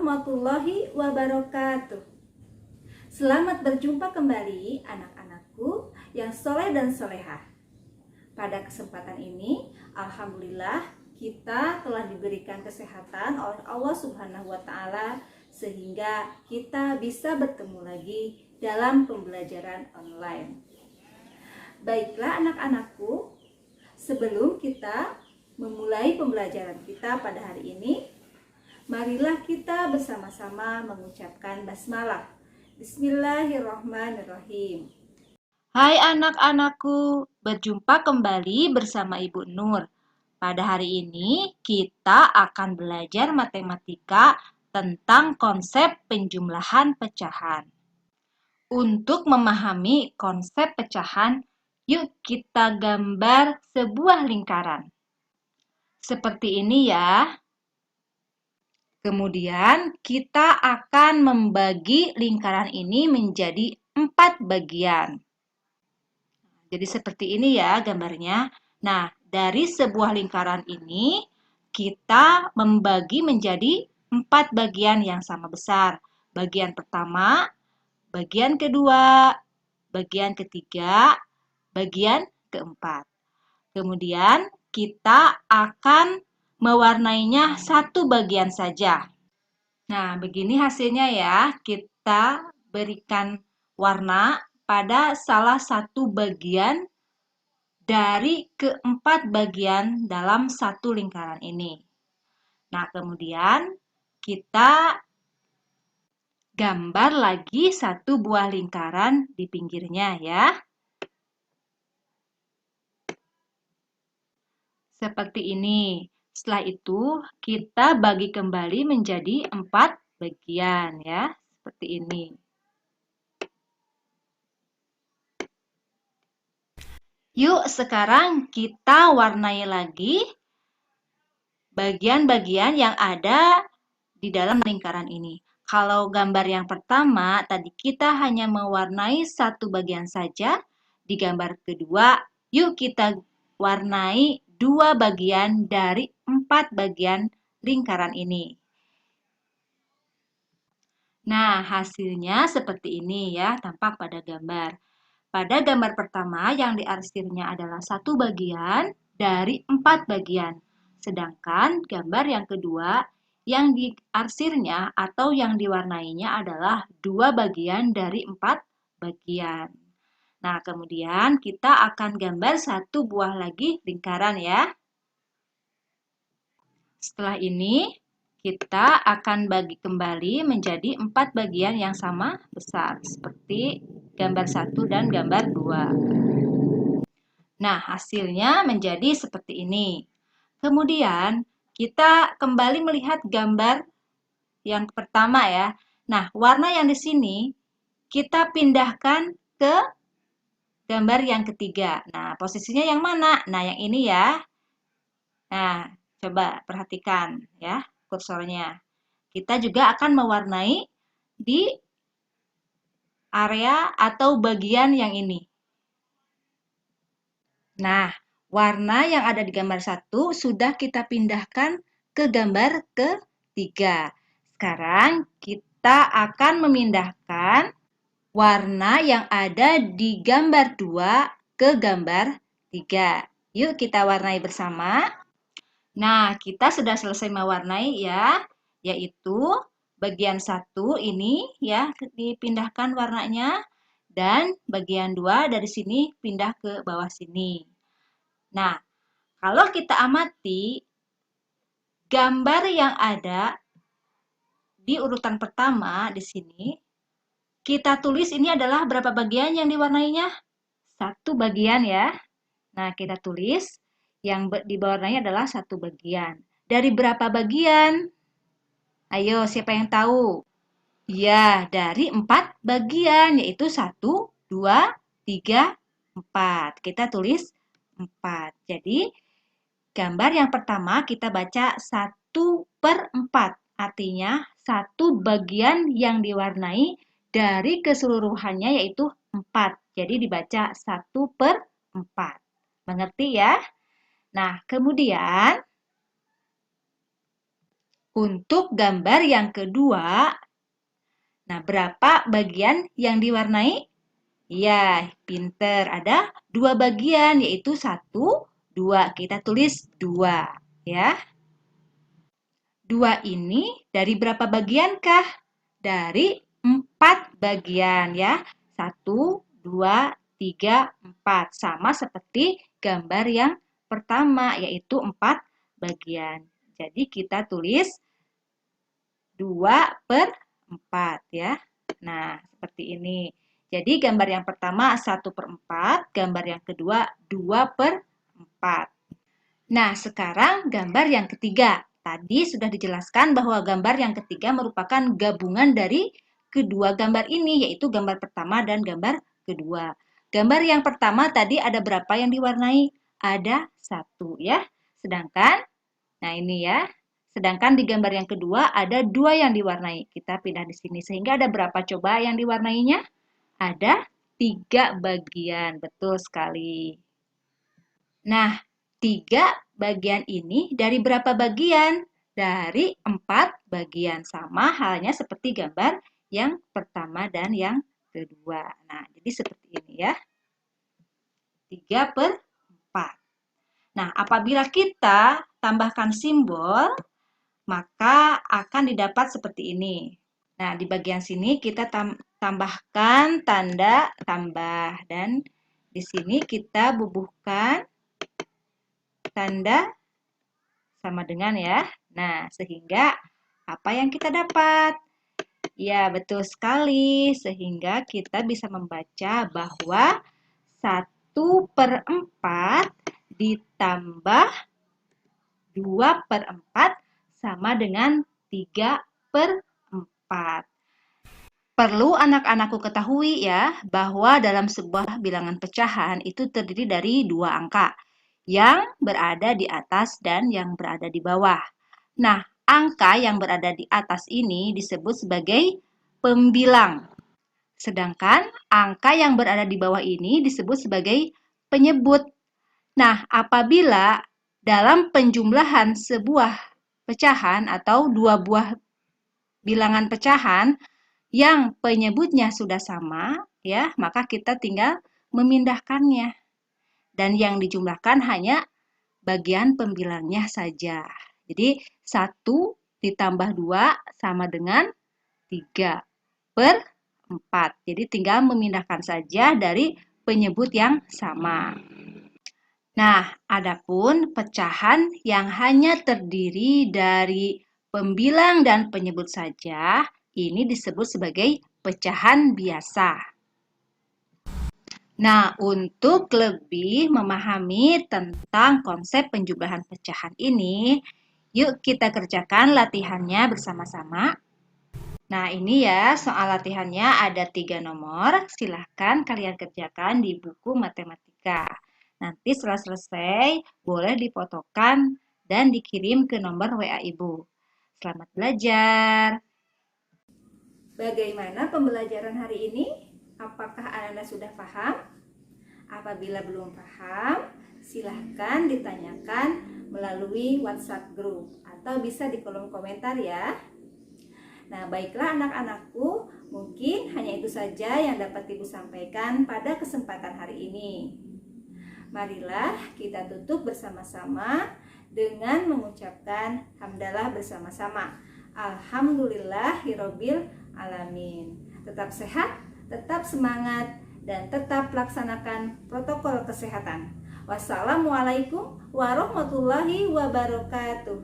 warahmatullahi wabarakatuh. Selamat berjumpa kembali anak-anakku yang soleh dan solehah. Pada kesempatan ini, alhamdulillah kita telah diberikan kesehatan oleh Allah Subhanahu wa Ta'ala sehingga kita bisa bertemu lagi dalam pembelajaran online. Baiklah anak-anakku, sebelum kita memulai pembelajaran kita pada hari ini, marilah kita bersama-sama mengucapkan basmalah. Bismillahirrahmanirrahim. Hai anak-anakku, berjumpa kembali bersama Ibu Nur. Pada hari ini kita akan belajar matematika tentang konsep penjumlahan pecahan. Untuk memahami konsep pecahan, yuk kita gambar sebuah lingkaran. Seperti ini ya. Kemudian kita akan membagi lingkaran ini menjadi 4 bagian. Jadi seperti ini ya gambarnya. Nah, dari sebuah lingkaran ini kita membagi menjadi 4 bagian yang sama besar. Bagian pertama, bagian kedua, bagian ketiga, bagian keempat. Kemudian kita akan mewarnainya satu bagian saja. Nah, begini hasilnya ya. Kita berikan warna pada salah satu bagian dari keempat bagian dalam satu lingkaran ini. Nah, kemudian kita gambar lagi satu buah lingkaran di pinggirnya ya. Seperti ini. Setelah itu, kita bagi kembali menjadi 4 bagian ya. Seperti ini. Yuk, sekarang kita warnai lagi bagian-bagian yang ada di dalam lingkaran ini. Kalau gambar yang pertama, tadi kita hanya mewarnai satu bagian saja. Di gambar kedua, yuk kita warnai 2 bagian dari 4 bagian lingkaran ini. Nah, hasilnya seperti ini ya, tampak pada gambar. Pada gambar pertama yang diarsirnya adalah satu bagian dari 4 bagian. Sedangkan gambar yang kedua yang diarsirnya atau yang diwarnainya adalah 2 bagian dari 4 bagian. Nah, kemudian kita akan gambar satu buah lagi lingkaran ya. Setelah ini, kita akan bagi kembali menjadi 4 bagian yang sama besar, seperti gambar 1 dan gambar 2. Nah, hasilnya menjadi seperti ini. Kemudian, kita kembali melihat gambar yang pertama ya. Nah, warna yang di sini kita pindahkan ke gambar yang ketiga. Nah, posisinya yang mana? Nah, yang ini ya. Nah, coba perhatikan ya kursornya. Kita juga akan mewarnai di area atau bagian yang ini. Nah, warna yang ada di gambar 1 sudah kita pindahkan ke gambar ketiga. Sekarang kita akan memindahkan warna yang ada di gambar 2 ke gambar 3. Yuk kita warnai bersama. Nah, kita sudah selesai mewarnai ya, yaitu bagian 1 ini ya dipindahkan warnanya dan bagian 2 dari sini pindah ke bawah sini. Nah, kalau kita amati gambar yang ada di urutan pertama di sini, kita tulis ini adalah berapa bagian yang diwarnainya? 1 bagian ya. Nah, kita tulis yang diwarnai adalah 1 bagian. Dari berapa bagian? Ayo, siapa yang tahu? Ya, dari 4 bagian, yaitu 1, 2, 3, 4. Kita tulis 4. Jadi, gambar yang pertama kita baca 1/4. Artinya, 1 bagian yang diwarnai dari keseluruhannya yaitu 4. Jadi dibaca 1/4. Mengerti ya? Nah, kemudian Untuk gambar yang kedua, nah berapa bagian yang diwarnai? Ya, pinter. Ada 2 bagian, yaitu 1, 2. Kita tulis 2, ya. 2 ini dari berapa bagiankah? Dari 4 bagian, ya. 1, 2, 3, 4. Sama seperti gambar yang pertama, yaitu 4 bagian. Jadi kita tulis 2/4, ya. Nah, seperti ini. Jadi gambar yang pertama 1/4, gambar yang kedua 2/4. Nah, sekarang gambar yang ketiga. Tadi sudah dijelaskan bahwa gambar yang ketiga merupakan gabungan dari kedua gambar ini, yaitu gambar pertama dan gambar kedua. Gambar yang pertama tadi ada berapa yang diwarnai? Ada 1, ya. Sedangkan, nah ini ya. Sedangkan di gambar yang kedua ada 2 yang diwarnai. Kita pindah di sini. Sehingga ada berapa coba yang diwarnainya? Ada 3 bagian. Betul sekali. Nah, 3 bagian ini dari berapa bagian? Dari 4 bagian. Sama halnya seperti gambar yang pertama dan yang kedua. Nah, jadi seperti ini ya. 3/4. Nah, apabila kita tambahkan simbol, maka akan didapat seperti ini. Nah, di bagian sini kita tambahkan tanda tambah dan di sini kita bubuhkan tanda sama dengan ya. Nah, sehingga apa yang kita dapat? Ya, betul sekali. Sehingga kita bisa membaca bahwa 1/4 ditambah 2/4 sama dengan 3/4. Perlu anak-anakku ketahui ya, bahwa dalam sebuah bilangan pecahan itu terdiri dari 2 angka, yang berada di atas dan yang berada di bawah. Nah, angka yang berada di atas ini disebut sebagai pembilang. Sedangkan angka yang berada di bawah ini disebut sebagai penyebut. Nah, apabila dalam penjumlahan sebuah pecahan atau 2 buah bilangan pecahan yang penyebutnya sudah sama, ya, maka kita tinggal memindahkannya. Dan yang dijumlahkan hanya bagian pembilangnya saja. Jadi 1 ditambah 2 sama dengan 3/4. Jadi tinggal memindahkan saja dari penyebut yang sama. Nah, adapun pecahan yang hanya terdiri dari pembilang dan penyebut saja, ini disebut sebagai pecahan biasa. Nah, untuk lebih memahami tentang konsep penjumlahan pecahan ini, yuk kita kerjakan latihannya bersama-sama. Nah, ini ya soal latihannya ada 3 nomor. Silahkan kalian kerjakan di buku matematika. Nanti setelah selesai, boleh difotokan dan dikirim ke nomor WA Ibu. Selamat belajar! Bagaimana pembelajaran hari ini? Apakah anak-anak sudah paham? Apabila belum paham, silahkan ditanyakan melalui WhatsApp group atau bisa di kolom komentar ya. Nah, baiklah anak-anakku, mungkin hanya itu saja yang dapat Ibu sampaikan pada kesempatan hari ini. Marilah kita tutup bersama-sama dengan mengucapkan hamdalah bersama-sama. Alhamdulillahirabbil alamin. Tetap sehat, tetap semangat, dan tetap laksanakan protokol kesehatan. Wassalamualaikum warahmatullahi wabarakatuh.